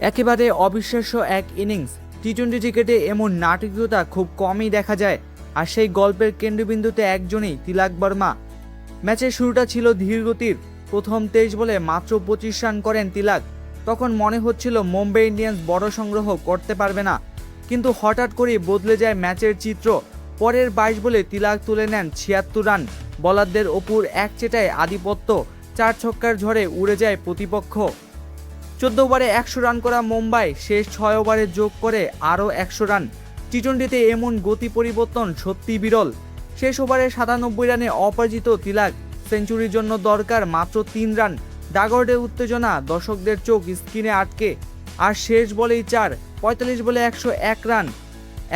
একেবারে অবিশ্বাস্য এক ইনিংস। টি-20 ক্রিকেটে এমন নাটকীয়তা খুব কমই দেখা যায়, আর সেই গল্পের কেন্দ্রবিন্দুতে একজনই, তিলক বর্মা। ম্যাচের শুরুটা ছিল ধীরগতির। প্রথম 23 বলে মাত্র 25 রান করেন তিলক। তখন মনে হচ্ছিল মুম্বাই ইন্ডিয়ান্স বড় সংগ্রহ করতে পারবে না, কিন্তু হঠাৎ করেই বদলে যায় ম্যাচের চিত্র। পরের 22 বলে তিলক তুলে নেন 76 রান। বোলারদের ওপর একচেটায় আধিপত্য, 4 ছক্কার ঝড়ে উড়ে যায় প্রতিপক্ষ। 14 ওভারে 100 রান করা মুম্বাই শেষ 6 ওভারে যোগ করে আরও 100 রান। টি-20তে এমন গতি পরিবর্তন সত্যি বিরল। শেষ ওভারে 97 রানে অপরাজিত তিলক। সেঞ্চুরির জন্য দরকার মাত্র 3 রান। ডাগআউটে উত্তেজনা, দর্শকদের চোখ স্ক্রিনে আটকে। আর শেষ বলেই 4, 45 বলে 101 রান।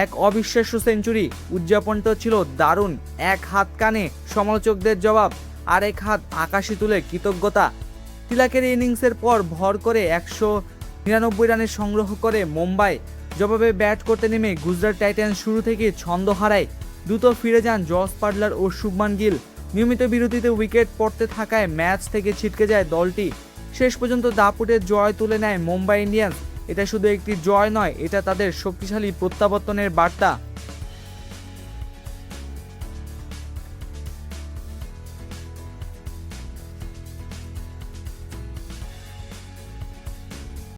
এক অবিশ্বাস্য সেঞ্চুরি। উদযাপনটা ছিল দারুণ। এক হাত কানে সমালোচকদের জবাব, আর এক হাত আকাশে তুলে কৃতজ্ঞতা। তিলকের ইনিংসের পর ভর করে 199 রানের সংগ্রহ করে মুম্বাই। জবাবে ব্যাট করতে নেমে গুজরাট টাইটান্স শুরু থেকে ছন্দ হারায়। দ্রুত ফিরে যান জস বাটলার ও শুভমান গিল। নিয়মিত বিরতিতে উইকেট পড়তে থাকায় ম্যাচ থেকে ছিটকে যায় দলটি। শেষ পর্যন্ত দাপুটে জয় তুলে নেয় মুম্বাই ইন্ডিয়ান্স। এটা শুধু একটি জয় নয়, এটা তাদের শক্তিশালী প্রত্যাবর্তনের বার্তা।